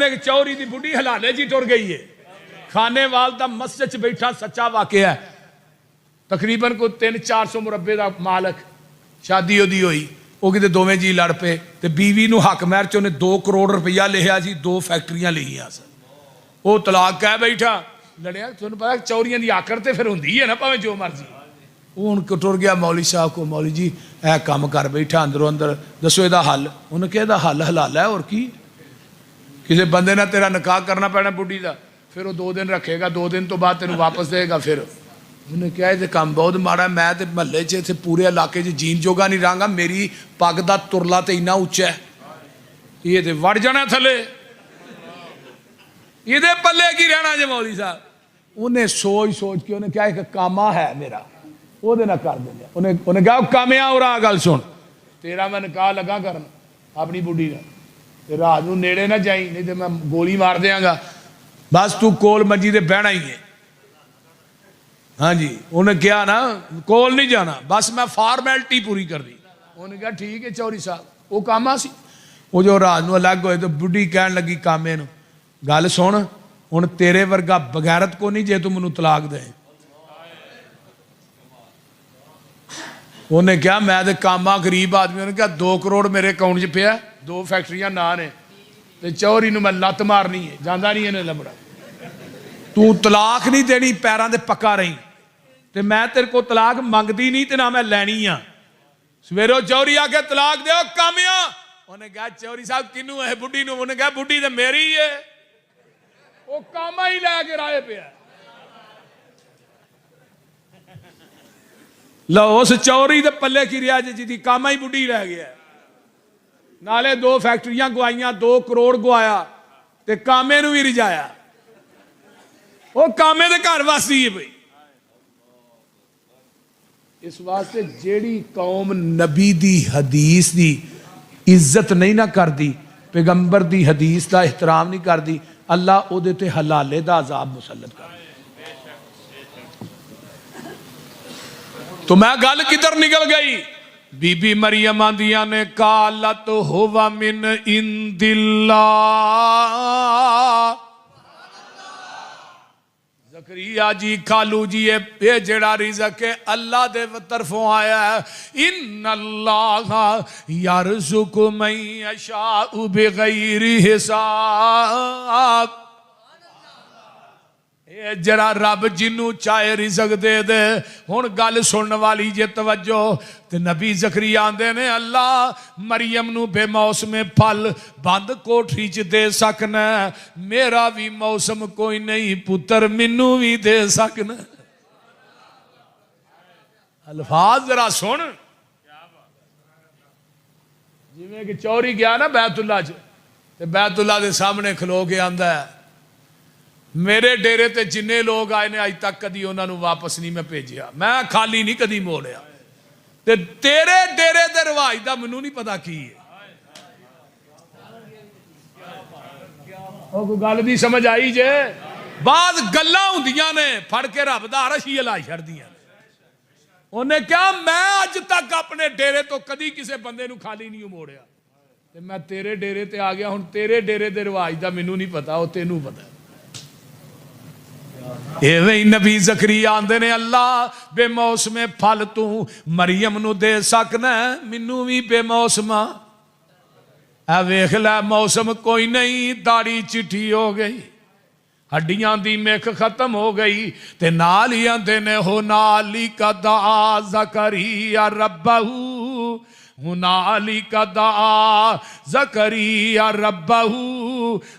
ने कि चौरी की बुढ़ी हलाले जी टुर गई है। खानेवाल का मस्जिद च बैठा सच्चा वाकया है। तकरीबन कोई 300-400 मुरब्बे का मालक, शादी ओदी हुई, वो किते दोवें जी लड़ पे ते बीवी नूं हक महर च उन्हें 2 करोड़ रुपया लिखा सी, 2 फैक्ट्रियां लिखियां सन। वो तलाक कह बैठा, लड़िया। तुहानूं पता चौरियां की आकड़ तो फिर होंदी है ना, भावें जो मर्जी। वो हुण टुर गया मौली साहब को, मौली जी ए काम कर बैठा अंदरों अंदर, दसो इहदा हल। उन्हें कहा इहदा हल हलाला है, और की किसी बंदे ने तेरा निकाह करना पैना बुढ़ी का, फिर वो 2 दिन रखेगा, 2 दिन तो बाद तेन वापस देगा। फिर उन्हें कहा ये काम बहुत माड़ा, मैं तो महल्ले च इतने पूरे इलाके च जीन जोगा नहीं रहांगा, मेरी पग का तुरला तो इन्ना उच्चा है, ये तो वड़ जाना थले, ये पल्ले की रहना जे मौली साहब। उन्हें सोच सोच के उन्हें क्या एक कामा है मेरा, वो ना कर देंगे। उन्हें कहा कामया और आ गल सुन, तेरा मैं निकाह लगा करन अपनी बुढ़ी का, ते रात नूं नेड़े ना जाई, नहीं तो मैं गोली मार देंगा, बस तू कोल मंजी ते बहना ही है। हाँ जी, उन्हें कहा ना कोल नहीं जाना, बस मैं फॉर्मैलिटी पूरी कर दी। उन्हें कहा ठीक है चौरी साहब, वो कामा सी। वो जो रात नूं अलग होए तो बुढ़ी कहन लगी कामे नूं, गल सुन हुण तेरे वर्गा बगैरत को नहीं जे तू मैनूं तलाक दे। उन्हें कहा मैं तो कामा गरीब आदमी। उन्हें कहा 2 करोड़ मेरे अकाउंट च पिया, 2 फैक्ट्रियां ना ने, ते चौरी नूं मैं लत्त मारनी है, जांदा नहीं इन्हें लंबड़ा। तू तलाक नहीं देनी, पैरों से पक्का रही, ते मैं तेरे को तलाक मंगदी नहीं, ते ना मैं लैनी आ। सवेरो चौरी आके तलाक दो कामिया। उन्हें कहा चौरी साहब किनू है, बुढ़ी नूं। उन्हें कहा बुढ़ी तो मेरी ही है, वो कामा ही लैके राए पिया। लो उस चौरी दे पल्ले की रिया जी कामा ही बुढ़ी रह गया, नाले 2 फैक्ट्रियां गवाइया, 2 करोड़ गवाया, ते कामे नूं भी रिजाया। वो कामे दे घर वासी है भाई। इस वास्ते जेड़ी कौम नबी दी हदीस दी इज्जत नहीं ना करती, पैगंबर दी हदीस का एहतराम नहीं करती, अल्लाह उहदे ते हलाले दा अजाब मुसल्लत कर। तो मैं गल किधर निकल गई? बीबी मरियम आंदियां ने कालत हुवा मिन इंदिल्लाह, जकरिया जी खालू जी ये जेड़ा रिज़्क़ है अल्लाह दे तरफों आया है। इन्नल्लाह यरज़ुक़ु मन यशाउ बिग़ैरि हिसाब, जरा रब जिन्नू चाहे रिज़्क़ दे दे। हुण गल सुनने वाली जे तवज्जो, ते नबी ज़करिया आंदे ने अल्लाह मरियम नू बेमौसमे फल बंद कोठरी च दे सकना, मेरा भी मौसम कोई नहीं पुत्र मैनू भी दे सकना। अल्फाज जरा सुन, जिवें कि चौरी गया ना बैतुल्ला च, ते बैतुल्ला दे सामने खलो के आंदा है मेरे डेरे ते जिन्ने लोग आए ने अज तक कदी उन्होंने वापस नहीं मैं भेजिया, मैं खाली नहीं कदी मोड़िया, ते तेरे डेरे दे रिवाज दा मैनू नहीं पता की है। कोई गल दी समझ आई जे? बाद गल्लां हुंदियां ने फड़ के रब दा अरश ही हिला छड़दियां। उन्हें क्या मैं अज तक अपने डेरे तो कदी किसी बंदे नू खाली नहीं मोड़िया, ते मैं तेरे डेरे ते आ गया, हुण तेरे डेरे दे रिवाज दा मैनू नहीं पता, वो तेनू पता। एवें नबी ज़करिया आंदे ने अल्लाह बेमौसमे फल तू मरियम नू दे सकना, मैनू भी बेमौसमा। ऐ वेख लै मौसम कोई नहीं, दाढ़ी चिट्ठी हो गई, हड्डियां दी मिख खत्म हो गई, ते नाल ही आंदे ने हो नाली कदा ज़करिया रब्बहू, हुनाली कदा ज़करिया रब्बहू।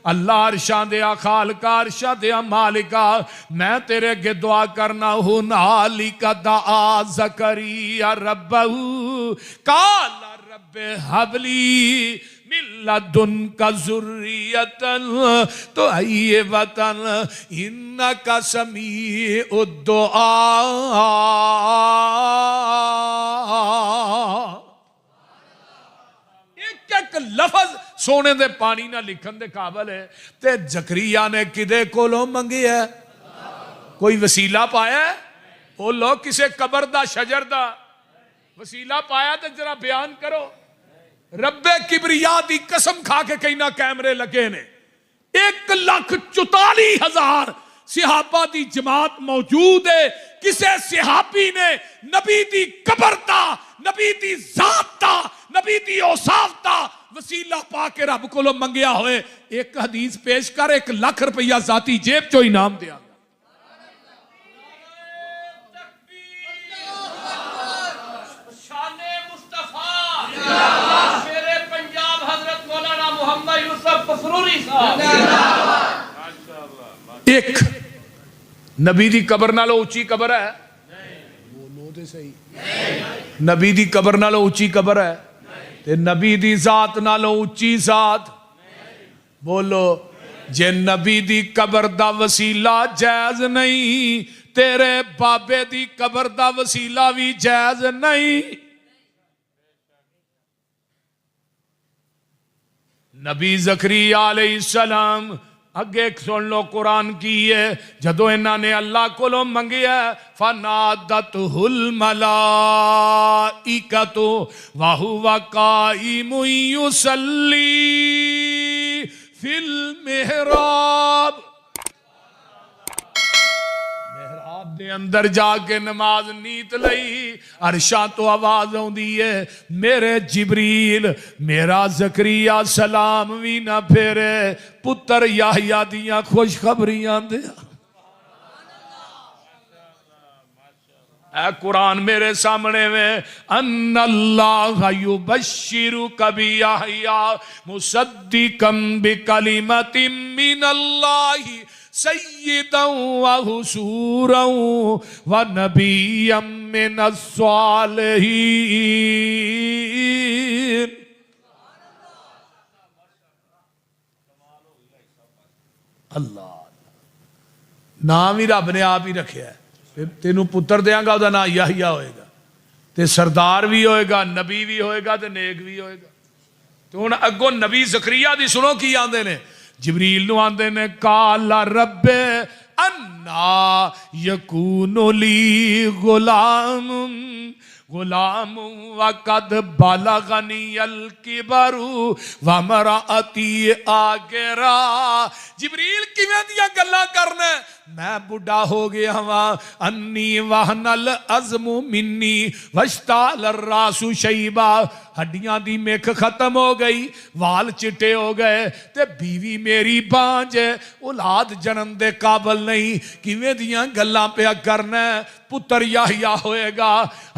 अल्लाह अरशां दे खालका अरशां दे मालिका, मैं तेरे अगे दुआ करना, हुनाली कदा ज़करिया रब्बहू काला रब्बे हबली मिल्लदुन का ज़ुर्रियतन तो आइए वतन इन्नका समीउद्दुआ। एक लफज सोने दे पानी ना लिखन दे काबल है, ते ज़करिया ने किदे कोलों मंगी है? कोई वसीला पाया? बोलो किसे कबर दा शजर दा वसीला पाया तो जरा बयान करो। रब्बे किबरिया दी कसम खा के कहना कैमरे लगे ने, 1,44,000 सिहाबा दी जमात मौजूद है। किसे सिहाबी ने नबी दी कबर दा, नबी दी जात दा, नबी दी औसाफ दा वसीला पा के रब कोलों मंगया होए, एक हदीस पेश कर, 1 लाख रुपया जाती जेब चो इनाम दिया। एक नबी दी कबर नालों ऊंची कबर है? बोलो तो सही। नबी दी कबर नालों ऊंची कबर है ते नबी दी जात नालों ऊंची जात? बोलो। जे नबी दी कबर दा वसीला जायज नहीं, तेरे बाबे दी कबर दा वसीला भी जायज नहीं। नबी ज़करिया अलैहिस्सलाम अगे सुन लो कुरान की है, जदों इन्हां ने अल्लाह कोलों मंगिया फनादतहुल मलाइकतु व हुवा काइमुन युसल्ली फिल मेहराब। दे अंदर जाके नमाज नीत लई, अरशा तो आवाज आउंदी है, मेरे जिबरील मेरा ज़करिया सलाम भी ना फेरे, पुत्र याहया दियां खुशखबरियां दे। ऐ कुरान मेरे सामने में, अन्नल्लाह युबश्शिरुका बियाहया मुसद्दिकम बिकलिमतिन मिनल्लाहि सय्यिदन व हुसूरन व नबिय्यन मिनस्सालिहीन। अल्लाह नाम ही रब ने आप ही रखे है। तेनू पुत्र देंगा, उसका नाम याहिया होएगा, ते सरदार भी होएगा, नबी भी होएगा, ते नेक भी होएगा। तो हुण अगों नबी ज़करिया दी सुनो की आंदे ने। जिबरील नूं आंदे ने, काला रब्बे अन्ना यकूनु ली गुलाम गुलाम वक़द बलगनियल किबरु वमराअती आगिरा। जिबरील किवें दियां गल्लां करना, मैं बुढ़ा हो गया वा, अन्नी वहनल अज़मु मिन्नी वश्ताल रासु शैबा, हड्डियां दी मेख खत्म हो गई, वाल चिट्टे हो गए, ते बीवी मेरी बांझ है, औलाद जन्म दे काबल नहीं। किवें दियां गल्लां पिया करना, पुत्र याहिया होएगा।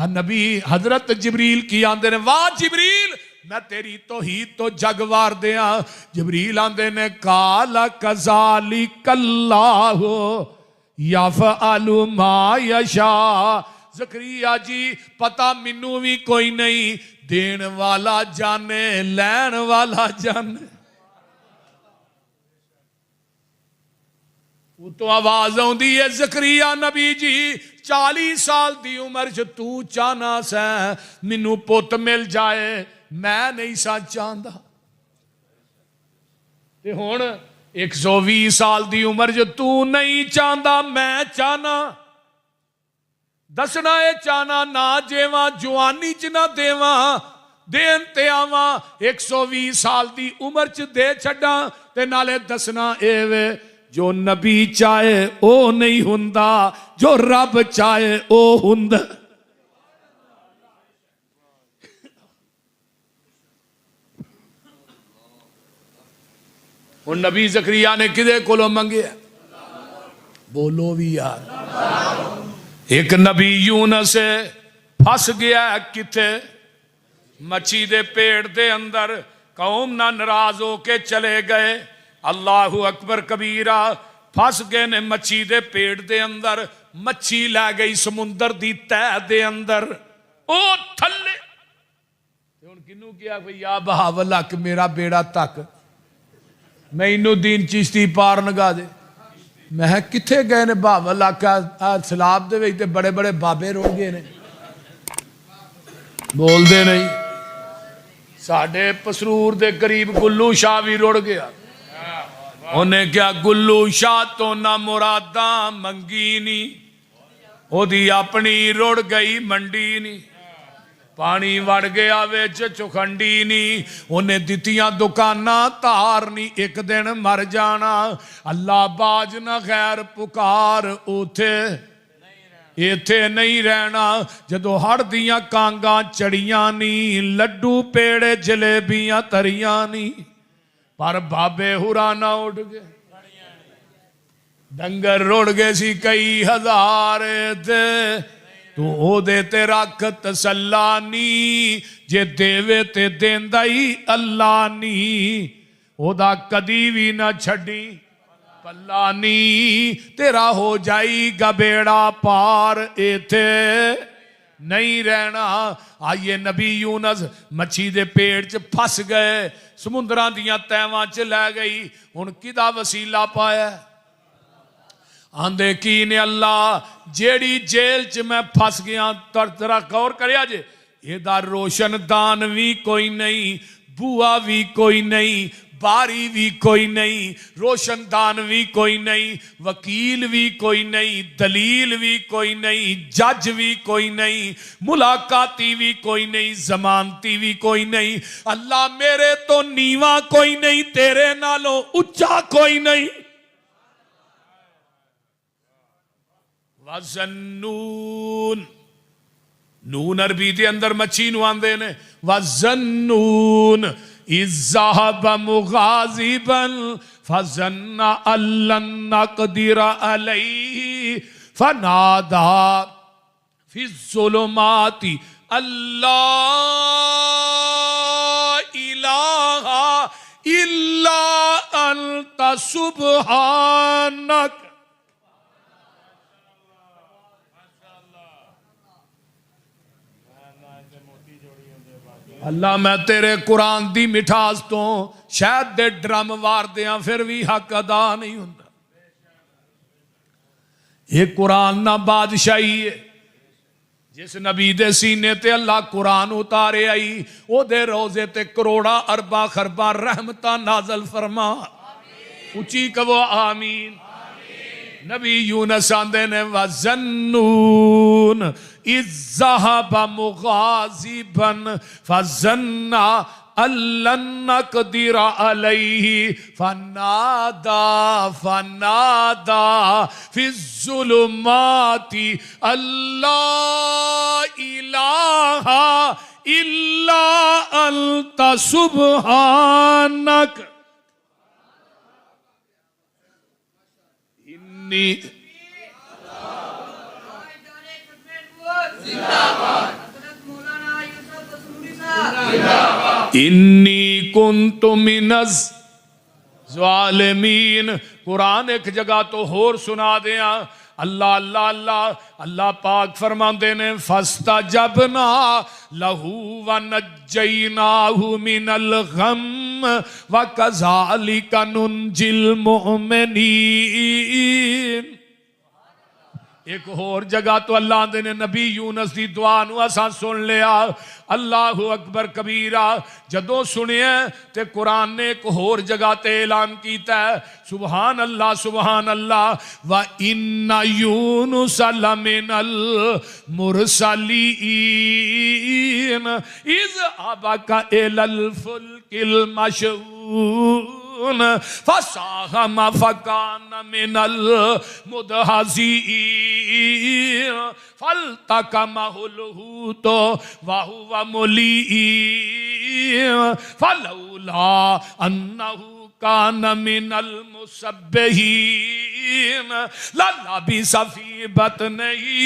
नबी हजरत जिबरील की आंदे ने, वाह जिबरील मैं तेरी तौहीद तो जग वार दिया। जिबरील आंदे ने, काला कज़ालिकल्लाहु यफ़अलु मा यशा। ज़करिया जी पता मैनू भी कोई नहीं, देन वाला जाने लैन वाला जाने। तो आवाज आउंदी है, ज़करिया नबी जी 40 साल दी उम्र च तू चाहना सै मैनू पुत मिल जाए, मैं नहीं सा चाहता। ते हुण 120 साल दी उम्र च तू नहीं चाहता, मैं चाहना। दसना ये चाहना ना जेवा, जवानी च ना देवा, देन ते आवा 120 साल दी उम्र च दे छड्डा, ते नाले दसना एवे जो नबी चाहे ओ नहीं हुंदा, जो रब चाहे ओ हुंदा। हुण नबी ज़करिया ने किदे कोलों मंगे? बोलो भी यार। एक नबी यूनुस फस गया किथे? मच्छी दे पेट दे अंदर। कौम ना नाराज होके चले गए। अल्लाहु अकबर कबीरा। फस गए ने मच्छी दे पेट दे अंदर। मच्छी लै गई समुंदर दी तह दे अंदर, ओ थल्ले। हुण किनू किया भाई या बहावल हक मेरा बेड़ा तक, मैनूद्दीन चिश्ती पार नगा दे। मैं किथे गए ने बहावल हक? सलाब दे विच ते बड़े बड़े बाबे रुड़ गए ने, बोलते नहीं। साडे पसरूर दे करीब गुल्लू शाह भी रुड़ गया। उन्हें क्या गुल्लू शाह तो ना मुरादा मंगी नी, ओदी अपनी रुड़ गई मंडी नी। पानी वड़ गया विच चुखंडी नहीं, उन्हें दितियां दुकाना धार नहीं, एक दिन मर जाना। अल्लाह बाज ना खैर पुकार उथे इथे नहीं रहना। जदों हड़ दियां कांगा चढ़ियां नहीं, लड्डू पेड़े जलेबियां तरियां नहीं, पर बाबे हुरा ना उड़ गए, डंगर रुड़ गए सी कई हजार थे। तू ओदे ते रख तसल्ला नी, जे देवे ते देंदा ही अल्लाह नी, ओदा कदी भी ना छड़ी पल्ला नी, तेरा हो जाएगा बेड़ा पार इथे नहीं रहना। आइए नबी यूनस मच्छी दे पेट च फस गए, समुद्रां दियां तैवां च लै गई, हुण किदा वसीला पाया? आंदे की ने अल्लाह जेड़ी जेल च मैं फस गया, तरा गौर करिया जे, एदा रोशनदान भी कोई नहीं, बुआ भी कोई नहीं, बारी भी कोई नहीं, रोशनदान भी कोई नहीं, वकील भी कोई नहीं, दलील भी कोई नहीं, जज भी कोई नहीं, मुलाकाती भी कोई नहीं, जमानती भी कोई नहीं। अल्लाह मेरे तो नीवा कोई नहीं, तेरे नालों उच्चा कोई नहीं। वज़न्नून, नून अरबी के अंदर मच्छी नूं आंदे ने। वज़न्नून इज़्ज़हब मुग़ाज़िबन फ़ज़न्ना अल्लन नक़दिर अलैहि फ़नादा फ़िज़्ज़ुलुमाति अल्ला इलाहा इल्ला अंता सुब्हानक। अल्लाह मैं तेरे कुरान दी मिठास तो शायद दे ड्रम वार दियां फिर भी हक अदा नहीं हुंदा। ये कुरान ना बादशाही है, जिस नबी दे सीने ते अल्लाह कुरान उतारे आई, ओदे रोजे ते करोड़ा अरबा खरबा रहमतां नाज़ल फरमा। उची कहो आमीन। नबी यूनस आंदे ने वज़न्नून इज़्ज़हब मुग़ाज़िबन फ़ज़न्ना अल्लन नक़दिर अलैहि फ़नादा फ़िज़्ज़ुलुमाति अल्ला इलाहा इल्ला अंता सुब्हानक। इन्नी कुन्तु मिनज़ ज़ालिमीन। कुरान एक जगह तो होर सुना दिया। अल्लाह अल्लाह अल्लाह अल्लाह पाक फरमाते ने फस्तजबना लहू व नज्जयनाहु मिनल गम व कज़ालिका नुंजिल मुमिनीन। एक होर जगह तो अल्लाह ने नबी यूनस की दुआ नूं असां सुन लिया। अल्लाहु अकबर कबीरा जदों सुनिया ते कुरान ने एक होर जगह ते ऐलान कीता है, सुबहान अल्लाह व इन्ना यूनुस लमिनल मुरसलीन इज़ अबका इलल फुल्किल मशहून फसाहम फकान मिनल मुदहज़ीन फल्तकमहुल हूत वहुव मुलीम फलौला अन्नहु कान मिनल मुसब्बिहीन ललबिसा फी बतनिही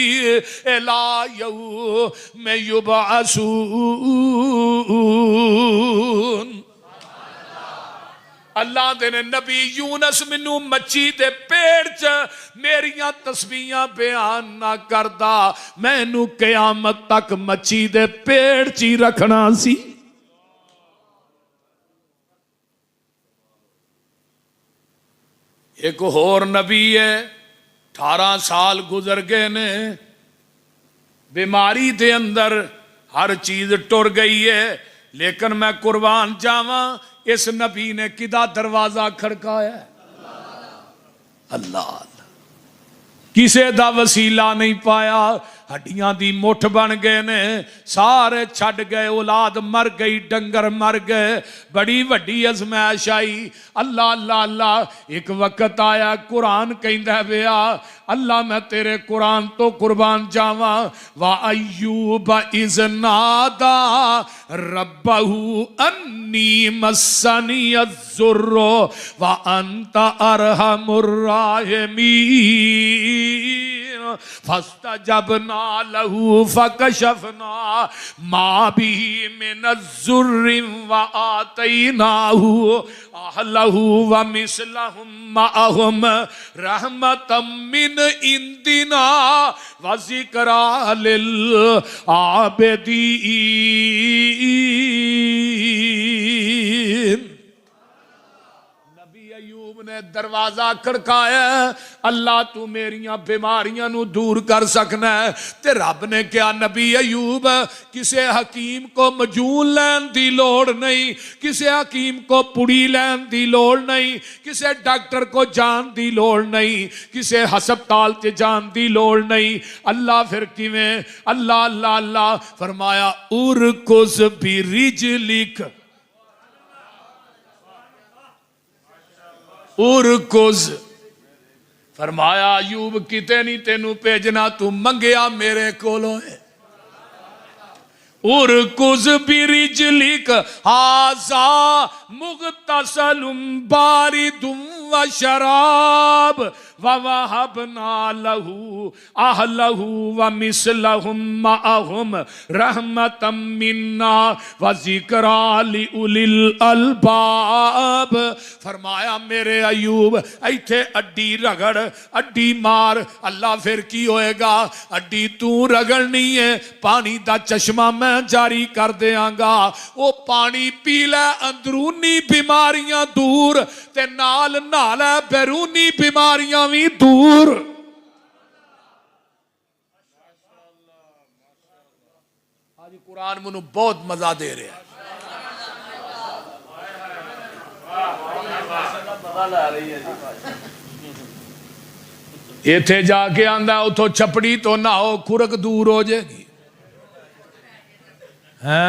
इला यौम युबअसून। अल्लाह दे नबी यूनस मैनू मच्छी दे पेड़ च मेरियां तस्बीहां बयान ना करदा, मैनू कयामत तक मच्छी दे पेड़ च ही रखना सी। एक होर नबी है, 18 साल गुजर गए ने, बीमारी दे अंदर हर चीज टुर गई है, लेकिन मैं कुर्बान जावा इस नबी ने किदा दरवाजा खड़काया? अल्लाह। किसे दा वसीला नहीं पाया, हड्डियां दी मुठ बन गए ने, सारे छड़ गए, औलाद मर गई, डंगर मर गए, बड़ी वड्डी अजमैश आई। अल्लाह अल्लाह अल्लाह। एक वक्त आया कुरान कहंदा पिया, अल्लाह मैं तेरे कुरान तो कुर्बान जावा, वा अय्यूब इज़ नादा रब्बहू अन्नी मस्सनी अज़्ज़ुर्रु व अंता अरहमुर राहिमीन फस्तजबना लहू फकशफना मा बिही मिनज़्ज़ुर्रि व आतैनाहू अहलहू व मिस्लहुम मअहुम रहमतम मिन इंदिना व ज़िक्रा लिल आबिदीन। नबी अयूब ने दरवाजा खड़काया, अल्लाह तू मेरिया बीमारियां नू दूर कर सकना है। ते रब ने कहा, नबी अयूब किसी हकीम को मजून लैन दी लोड़ नहीं, किसी हकीम को पुड़ी लैन दी लोड़ नहीं, किसी डॉक्टर को जान दी लोड़ नहीं, किसी हस्पताल च जान दी लोड़ नहीं। अल्लाह फिर किवें? अल्लाह अल्लाह अल्लाह फरमाया, उरकुस भी रिजलिक, उरकुस फरमाया अयूब किते नहीं तेनू भेजना, तू मंगया मेरे कोलों है। उरकुस बिरिजलिक हाजा मुगतसलुम बारिदुम व शराब व वहबना लहू अहलहू व मिसलहुम मअहुम रहमतम मिन्ना व ज़िक्रा लिउलिल अलबाब। फरमाया मेरे अयूब इत्थे अड्डी रगड़, अड्डी मार। अल्लाह फिर की होएगा? अड्डी तू रगड़नी है, पानी दा चश्मा मैं जारी कर देंगा, वो पानी पी ले, अंदरूनी बीमारियां दूर ते नाल नाल बैरूनी बीमारियां भी दूर। आज कुरान मैनू बहुत मजा दे रहा है। इत्थे जाके आंदा उतो छपड़ी तो नहाओ, खुरक दूर हो जाएगी है।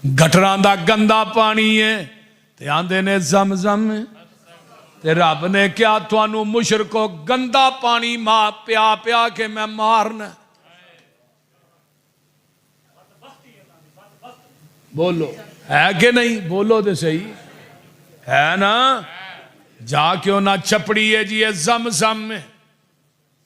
गटरां दा गंदा पानी है ते आंदे ने ज़म-ज़म। ते रब ने क्या तुहानू मुशरको गंदा पानी मां प्या प्या के मैं मारना? बोलो है कि नहीं? बोलो तो सही है ना। जा क्यों ना छपड़ी है जी, ज़म-ज़म में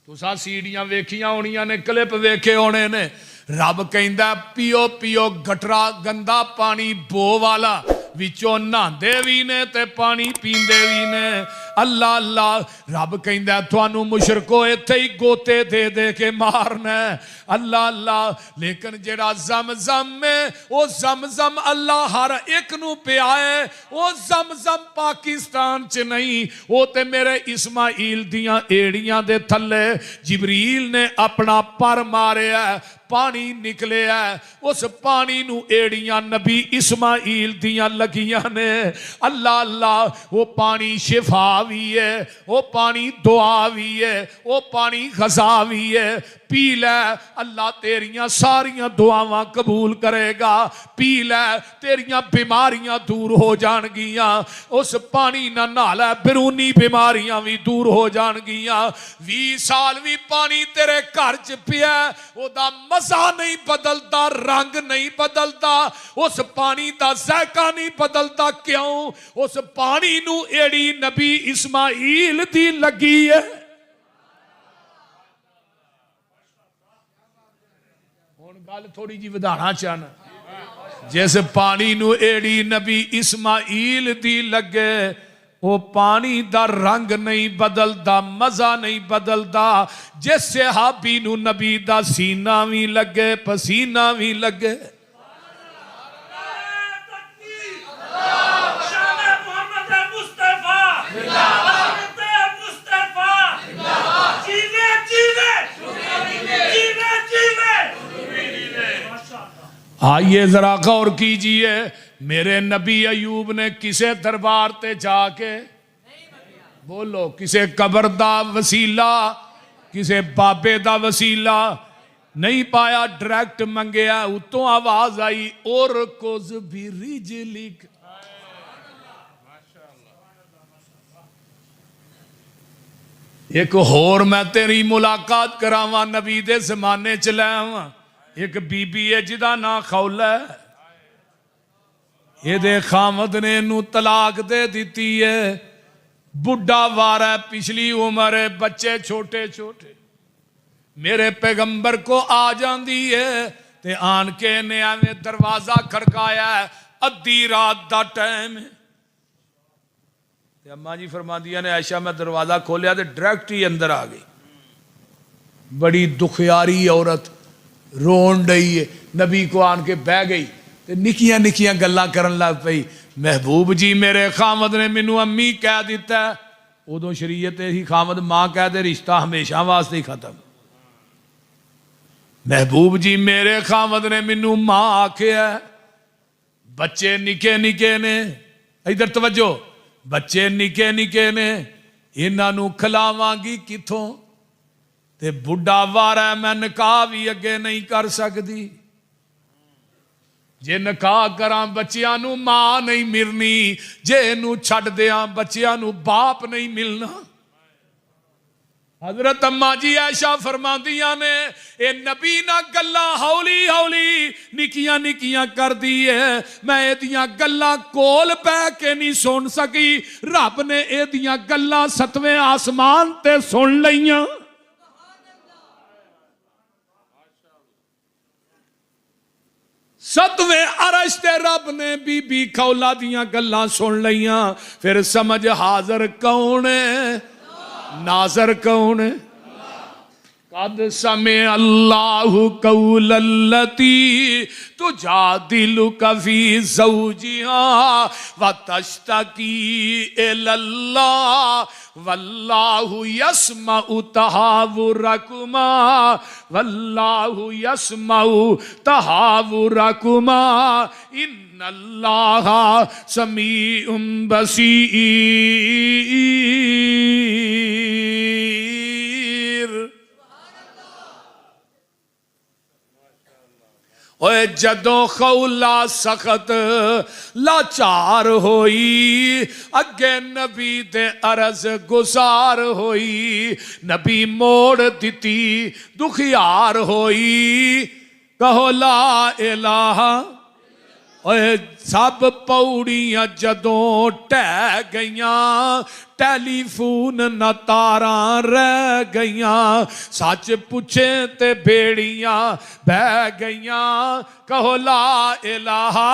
तुसा सीढ़ियां वेखियां होनियां ने, क्लिप वेखे होने ने। रब कहंदा पियो पियो गटरा गंदा पानी बो वाला, विचों नहांदे भी ने ते पानी पींदे भी ने। अल्लाह अल्लाह। रब कहंदा तुहानू मुशरको इत्थे ही गोते दे दे के मारना है। अल्लाह अल्लाह। लेकिन जेड़ा ज़म-ज़म में वो ज़म-ज़म अल्लाह हर एक नू पिया है। वो ज़म-ज़म पाकिस्तान च नहीं, वो ते मेरे इस्माइल दियां एड़ियां दे थल्ले जिबरील ने अपना पर मारिया, पानी निकले है। उस पानी नू एड़ियां नबी इस्माइल दियां लगियां ने। अल्लाह अल्लाह। वो पानी शिफा भी है, वो पानी दुआ भी है, वो पानी गज़ा भी है। पी ले, अल्लाह तेरियां सारियां दुआवां कबूल करेगा। पी ले, तेरियां बीमारियां दूर हो जाणगियां। उस पानी ना नहा ले, बैरूनी बीमारियां भी दूर हो जाणगियां। 20 साल भी पानी तेरे घर च पिया, ओदा मजा नहीं बदलता, रंग नहीं बदलता, उस पानी का जायका नहीं बदलता। क्यों? उस पानी नू एड़ी नबी इस्माइल दी लगी है। गल थोड़ी जी वधाना चाहना, जिस पानी नू एड़ी नबी इस्माइल दी लगे, वो पानी दा रंग नहीं बदलता, मजा नहीं बदलता। जिस सहाबी नू नबी दा सीना भी लगे, पसीना भी लगे। आइए जरा गौर कीजिए, मेरे नबी अयूब ने किसे दरबार ते जाके बोलो किसे कबर दा वसीला किसे बाबे दा वसीला नहीं पाया, डायरेक्ट मंगया, उतों आवाज आई और कुछ भी रिजलिक। एक होर मैं तेरी मुलाकात करावा, नबी दे जमाने च लै आवां। एक बीबी है जिदा ना खौला है, ये खामद ने इनू तलाक दे दी है, बुढ़ा वार है, पिछली उम्र है, बच्चे छोटे छोटे। मेरे पैगंबर को आ जाती है ते आन के ने एवें दरवाजा खड़काया, अद्धी रात का टाइम है। अम्मा जी फरमादिया ने ऐशा मैं दरवाजा खोलिया तो डायरेक्ट ही अंदर आ गई। बड़ी दुखियारी औरत रोन रही है, नबी को आन के बह गई ते निकियां निकियां गल्लां करन लग पई। महबूब जी मेरे खामद ने मैनू अम्मी कह दिता। उदों शरीयत ही खामद मां कह दे रिश्ता हमेशा वास्ते ही खत्म। महबूब जी मेरे खामद ने मैनू मां आखिया। बच्चे निके निके ने, इधर तवज्जो, बच्चे निके निके ने, इन्हां खिलावांगी किथों, ते बुढ़ा वारा मैं निकाह भी अगे नहीं कर सकती। जे निकाह करा बच्चियां नू मां नहीं मिलनी, जे इनू छड्ड दियां बच्चियां नू बाप नहीं मिलना। हजरत अम्मा जी ऐशा फरमांदियां ने ए नबी ना गल्लां हौली हौली निकियां निकियां कर दी है, मैं एदियां गल्लां कोल पै के नहीं सुन सकी। रब ने एदियां गल्लां सतवें आसमान ते सुन लईयां। सतवें अरश ते रब ने बीबी खौला दियां गल्लां सुन लईयां। फिर समझ हाजर कौन है नाजर कौन है। कद समय अल्लाहु कौलल्लती तुजादिलुका फी ज़ौजिहा व तश्तकी इलल्लाह वल्लाहु यस्मउ तहावुरकुमा वल्लाहु यस्मउ तहावुरकुमा इन्नल्लाहा समीउन बसीर। ओए जदों खौला सख्त लाचार होई, अगे नबी दे अरज गुजार होई, नबी मोड़ दिती दुखियार होई। कहो ला इलाहा। ओए सब पौड़ियां जदों टह गईयां, टेलीफोन न तारां रह गईयां, सच पुछे ते बेड़ियां बह गईयां। कहो ला इलाहा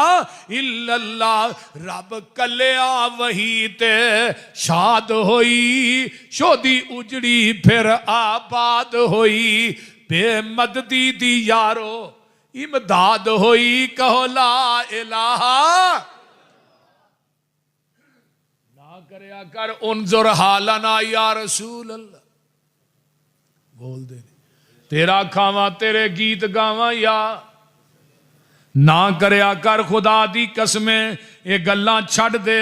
इल्लल्लाह। रब कलिया वही ते शाद होई, शोदी उजड़ी फिर आबाद होई, बेमददी दी यारो इमदाद होई। कहो ला इलाहा। ना करया कर उनजुर हालना या रसूल अल्लाह। बोल दे तेरा खावा तेरे गीत गावा या ना करया कर खुदा दी कसमें ये गल्लां छड़ दे,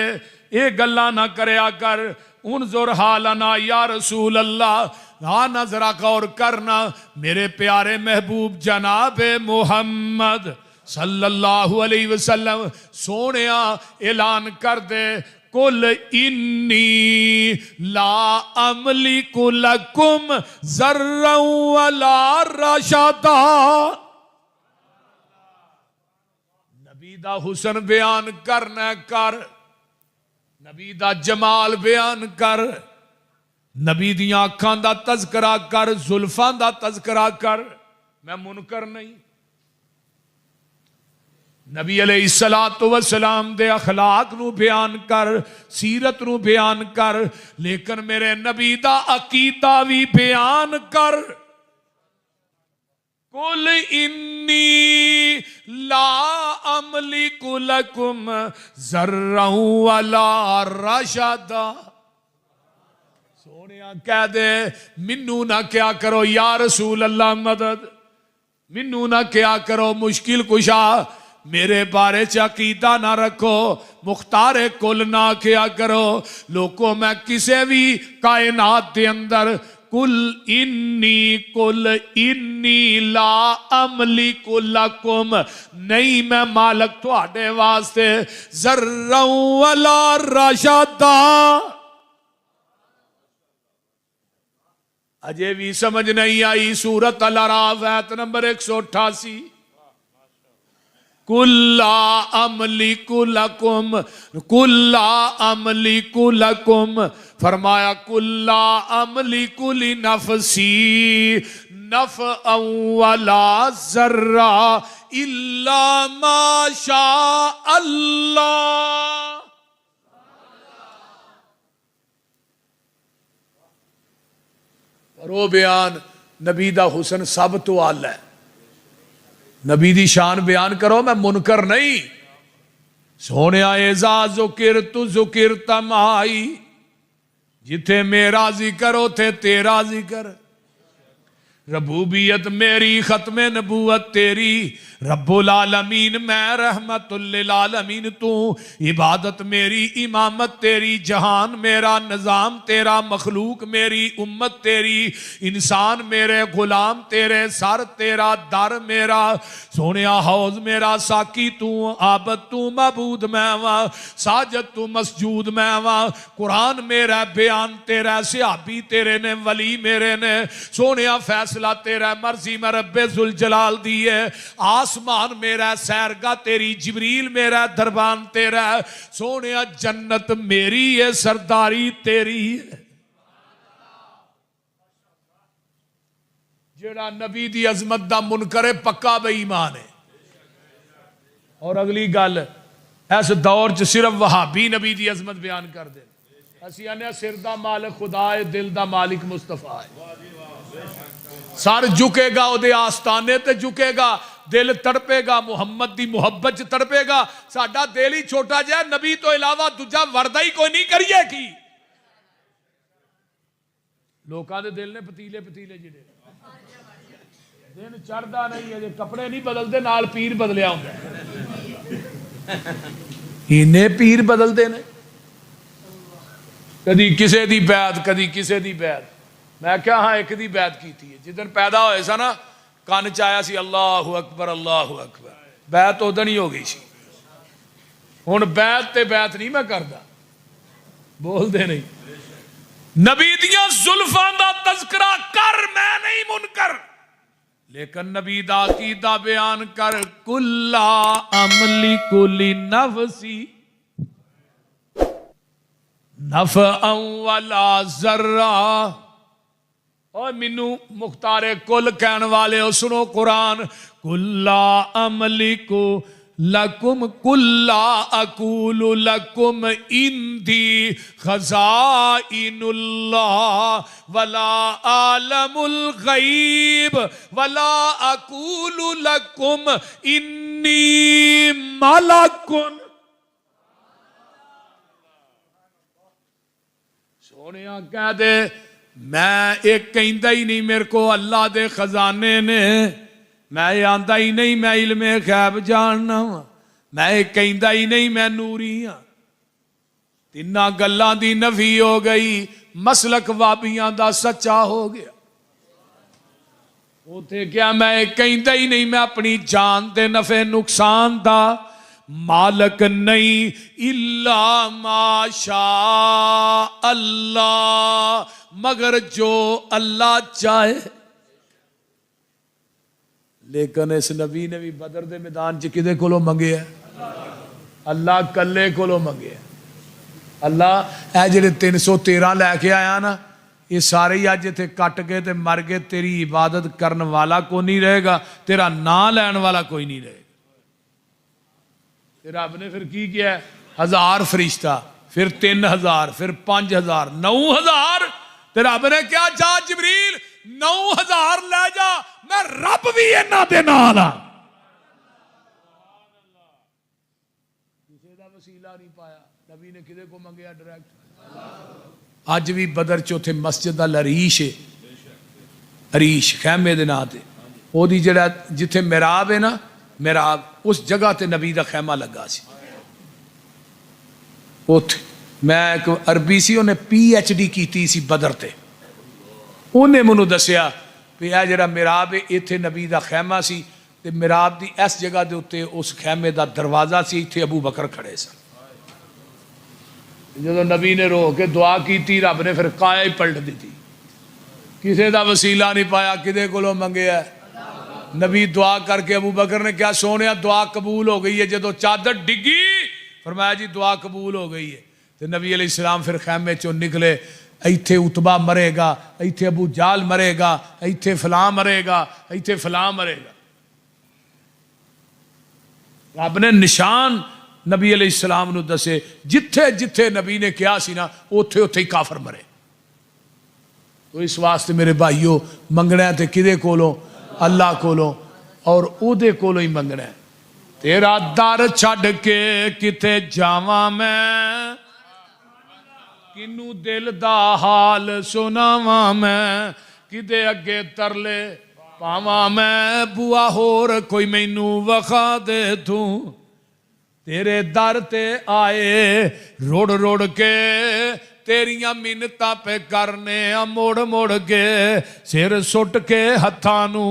ये गल्लां ना करया कर। उनजुर हालना या रसूल अल्लाह। हाँ ना जरा गौर करना मेरे प्यारे महबूब जनाब मोहम्मद सल्लल्लाहु अलैहि वसल्लम सोनिया ऐलान कर दे, कुल इन्नी ला अमली कुलकुम जर्रा वला रशदा। नबी दा हुसन बयान करना कर, नबी दा जमाल बयान कर, नबी दियां अखां दा तज़करा कर, जुल्फां दा तज़करा कर। मैं मुनकर नहीं। नबी अलैहिस्सलातु वस्सलाम दे अखलाक नू बयान कर, सीरत नू बयान कर, लेकिन मेरे नबी दा अकीदा भी बयान कर। कुल इन्नी ला अमलिकु लकुम ज़र्रा वला रशदा। सोनिया कह दे मिन्नू ना क्या करो या रसूल अल्लाह मदद, मिन्नू ना क्या करो मुश्किल कुशा। मेरे बारे च अकीदा ना रखो, मुख्तारे कुल ना क्या करो। लोगों मैं किसी भी कायनात के अंदर कुल इन्नी ला अमली कुलकुम, नहीं मैं मालक थोड़े वास्ते जर्रा वला रशदा। अजे भी समझ नहीं आई सूरत अल अराफ आयत नंबर 188। कुल्ला अमली कुलकुम, कुल्ला अमली कुलकुम, फरमाया कुल्ला अमली कुली नफसी नफ अवला जर्रा इल्ला माशा अल्लाह। रो बयान नबी दा हुसन सब तो आला है। नबी दी शान बयान करो, मैं मुनकर नहीं। सोने एजा जुकिर तू जुकिर तमाई, जिथे मेरा जिक्र उथे तेरा जिक्र। रबूबियत मेरी खत्मे नबूवत तेरी, रब्बुल आलमीन मैं रहमतुल लिल आलमीन तू। इबादत मेरी इमामत तेरी, जहान मेरा निज़ाम तेरा, मखलूक मेरी उम्मत तेरी, इंसान मेरे गुलाम तेरे, सर तेरा दर मेरा। सोनिया हौज मेरा साकी तू, आबद तू मबूद मैं वां, साजद तू मसजूद मैं वां। कुरान मेरा बयान तेरा, सिहाबी तेरे ने, वली मेरे ने। सोनिया फैसला तेरा, मर्जी मैं रब्बे जुल जलाल दी है। आसमान मेरा, सैरगा तेरी, जिबरील मेरा, दरबान तेरा। सोनिया जन्नत मेरी है, सरदारी तेरी है। जेड़ा नबी दी अजमत दा मुनकर है, पक्का बेईमान है। और अगली गल, इस दौर च सिर्फ वहाबी नबी दी अजमत बयान कर दे। असीं आने सिर दा मालिक खुदा है, दिल दा मालिक मुस्तफा है। सर झुकेगा उहदे आस्ताने ते झुकेगा, दिल तड़पेगा मुहम्मद दी मुहब्बत च तड़पेगा। साडा दिल ही छोटा जिहा, नबी तो इलावा दूजा वरदा ही कोई नहीं, करिए की। लोकां दे दिल ने पतीले पतीले जिहड़े, दिन चढ़दा नहीं, अजे कपड़े नहीं बदलते, नाल पीर बदलिया हुंदा। इन्ने पीर बदलते ने, कदी किसे दी बैत, कदी किसे दी बैत। मैं क्या हाँ एक दी बैत की थी, जिदन पैदा होए सा ना, कान च आया सी अल्लाहु अकबर अल्लाहु अकबर, बैत उदन ही हो गई सी। हुण बैत ते बैत नहीं मैं करदा, बोलते नहीं। नबी दियां जुल्फां दा तज़किरा कर, मैं नहीं मुनकर, लेकिन नबी दा कीदा बयान कर। कुल्ला अमली कुली नफसी नफ अवला जर्रा। और मैनू मुख्तारे कुल कहने वाले हो, सुनो कुरान। कुल्ला अमली को लकुम कुल्ला अकूलु लकुम इंदी खज़ाइनुल्लाह वला आलमुल गैब वला अकूलु लकुम इन्नी मलकुन। सोने कह दे, मैं एक कहता ही नहीं मेरे को अल्लाह दे खजाने ने, मैं आंदा ही नहीं मैं इल्मे गैब जानना वा, मैं एक कहता ही नहीं मैं नूरी हाँ। तिना गल्लां दी नफी हो गई, मसलक वाबियां दा सच्चा हो गया। उथे क्या मैं एक कहता ही नहीं मैं अपनी जान दे नफे नुकसान दा मालक नहीं, इल्ला माशा अल्लाह, मगर जो अल्लाह चाहे। लेकिन इस नबी ने भी बदर दे मैदान च किदे कोलों मंगे है? अल्लाह कल्ले कोलों मंगे है। अल्लाह ए जेड़े 313 लैके आया ना, ये सारे ही अज इत्थे कट के ते मर गए, तेरी इबादत करने वाला कोई नहीं रहेगा, तेरा नां लैन वाला कोई नहीं रहेगा। रब ने फिर की किया? 1000 फरिश्ता, फिर 3000, फिर 5000, 9000। रब ने क्या, जा जिबरील 9000 ले जा, मैं रब भी इन्हां दे नाल हां। किसी दा वसीला नहीं पाया, नबी ने किदे को मंगया डायरेक्ट। अज भी बदर चौथे मस्जिद दा अरीश है, अरीश खैमे दे नां ते, ओदी जेड़ा जिथे मिहराब है ना, मेहराब उस जगह ते नबी दा खैमा लगा सी। उत्थे मैं एक अरबी सी, उन्हें PhD की सी बदर ते, उन्हें मैनू दसिया भी यह जरा मिराब है इत्थे नबी दा खैमा सी ते मिराब दी इस जगह दे उत्ते उस खैमे दा दरवाजा सी, इत्थे अबू बकर खड़े सन। जो नबी ने रो के दुआ की रब ने फिर काया ही पलट दी, किसी का वसीला नहीं पाया, किदे कोलों मंगया। नबी दुआ करके अबू बकर ने क्या सोने दुआ कबूल हो गई है। जो चादर डिगी फरमाया जी दुआ कबूल हो गई है। तो नबी अलैहिस्सलाम फिर खैमे चो निकले, इत्थे उतबा मरेगा, इत्थे अबू जाल मरेगा, इत्थे फलां मरेगा, इत्थे फलां मरेगा। रब ने निशान नबी अलैहिस्सलाम नू दसे, जिथे जिथे नबी ने कहा सी ना उथे उथे ही काफर मरे। तो इस वास्ते मेरे भाईओ मंगना है तो किदे कोलों? अल्लाह कोलों, और उहदे कोलों ही मंगना है। तेरा दर छड़ के किथे जावां मैं, किनू दिल दा हाल सुनावां मैं, किदे अगे तरले पावां मैं, बुआ होर कोई मैनू वखा दे तू। तेरे दर ते आए रुड़ रुड़ के, तेरियां मिन्नतां पे करने आ मुड़ मुड़ के, सिर सुट के हत्थां नू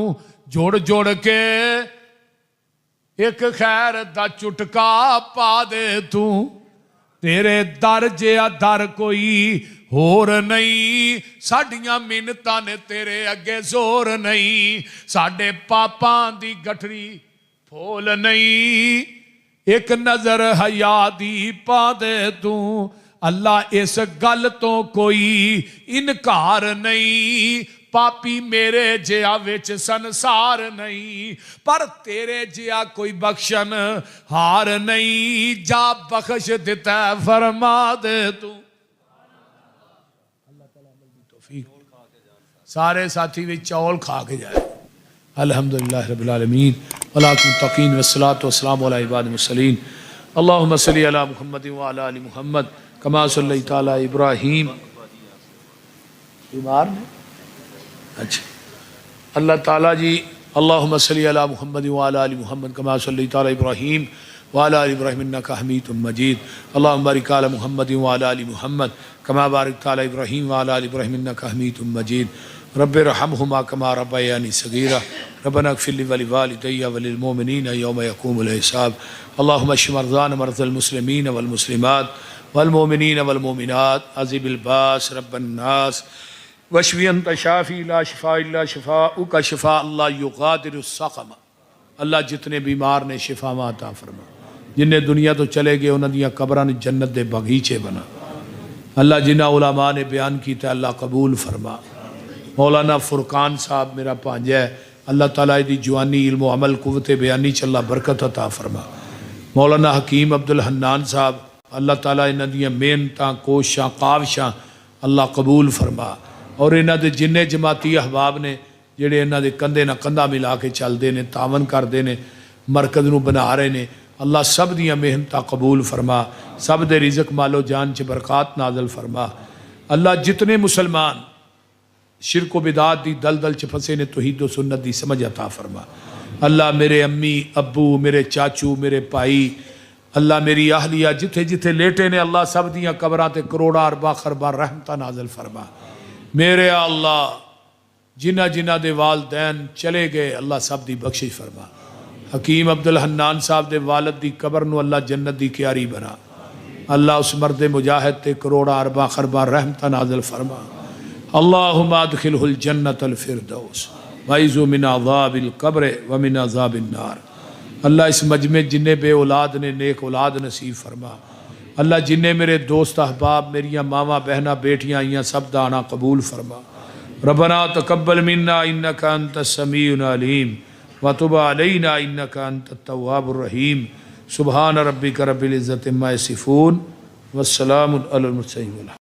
जोड़ जोड़ के, एक खैर दा चुटका पा दे तू। तेरे दर जिहा दर कोई होर नहीं, साडियां मिन्नतां ने तेरे अगे जोर नहीं, साडे पापां दी गठरी फोल नहीं, एक नजर हया दी पा दे तू। अल्लाह इस गल तो कोई इनकार नहीं, पापी मेरे जिहा विच संसार नहीं, पर तेरे जिहा कोई बख्शन हार नहीं, जा बख्श दिता फरमा दे तू। अल्लाह ताला तौफीक, सारे साथी भी चौल खा के जाए। अल्हम्दुलिल्लाह रब्बिल आलमीन वलाकुम तकीन वस्सलातु वस्सलामु अला इबादिल मुरसलीन। अल्लाहुम्मा सल्लि अला मुहम्मद व अला आलि मुहम्मद कमा सल्लैता अला इब्राहीम। बीमार ने अच्छा अल्लाह ताला जी अल्लाहुम्मा सल्लि अला मुहम्मद व अला आलि मुहम्मद कमा सल्लैता अला इब्राहीम व अला आलि इब्राहीम इन्नका हमीदुम मजीद। अल्लाहुम्मा बारिक अला मुहम्मद व अला आलि मुहम्मद कमा बारकता अला इब्राहीम व अला आलि इब्राहीम इन्नका हमीदुम मजीद। रब्बिरहमहुमा कमा रब्बयानी सगीरा रब्बना इग़फिर ली व लिवालिदैया व लिलमुमिनीना यौम यक़ूमुल हिसाब। अल्लाहुम्मा इश्फ़ि मरज़ाना मरज़ल मुस्लिमीन वल मुस्लिमात वल मुमिनीन वल मुमिनात अज़िबिल बास रब्बन नास वश्फ़ि अंत शाफ़ी ला शिफ़ा इल्ला शिफ़ाउका शिफ़ा अल्ला युग़ादिरु सक़मा। अल्लाह जितने बीमार ने शिफावां अता फरमा, जिन्हें दुनिया तो चले गए उन्हां दियां कब्रां नूं जन्नत दे बगीचे बना। अल्लाह जिन्हां उलमा ने बयान किया अल्लाह कबूल फरमा। मौलाना फुरकान साहब मेरा भांजा है, अल्लाह ताला दी जवानी इल्म अमल कुव्वते बयानी च अल्लाह बरकत अता फरमा। मौलाना हकीम अब्दुल हन्नान साहब, अल्लाह ताला इन्हां दियां मेहनतां कोशिशां काविशां अल्लाह कबूल फरमा। और इन्हां दे जिन्ने जमाती अहबाब ने जिहड़े इन्हां दे कंधे नाल कंधा मिला के चलते ने, तावन करते ने, मरकज़ नूं बना रहे ने, अल्लाह सब दियां मेहनतां कबूल फरमा, सब दे रिज़क मालो जान च बरकत नाज़िल फरमा। अल्लाह जितने मुसलमान शिरक बिदात दी दलदल च फसे ने तौहीद व सुन्नत दी समझ अता फरमा। अल्लाह मेरे अम्मी अब्बू मेरे चाचू मेरे भाई, अल्लाह मेरी आहलिया जिथे जिथे लेटे ने, अल्लाह सब दियां कबरां ते करोड़ा अरबा खरबा रहमतां नाज़िल फरमा। मेरे अल्लाह जिन्हां जिन्हां दे वालदैन चले गए अल्लाह सब दी बख्शिश फरमा। हकीम अब्दुल हन्नान साहब दे वालिद दी कबर नूं अल्लाह जन्नत दी क्यारी बना। अल्लाह उस मर्द मुजाहिद ते करोड़ा अरबा खरबा रहमतां नाज़िल फरमा। अल्लाहुम्मा अदखिलहुल जन्नतल फिरदौस वइज़ु मिन अज़ाबिल कब्र व मिन अज़ाबिन नार। अल्लाह इस मजमे जिन्ने बे औलाद ने नेक औलाद नसीब फरमा। अल्लाह जिन्ने मेरे दोस्त अहबाब मेरियां मावां बहना बेटियां आईयां सब दा आना कबूल फरमा। रब्बना तक़ब्बल मिन्ना इन्नका अंतस समीउल अलीम व तुब अलैना इन्नका अंतत तव्वाबुर रहीम। सुब्हान रब्बिका रब्बिल इज़्ज़ति अम्मा यसिफून वस्सलामुन अलल मुरसलीन।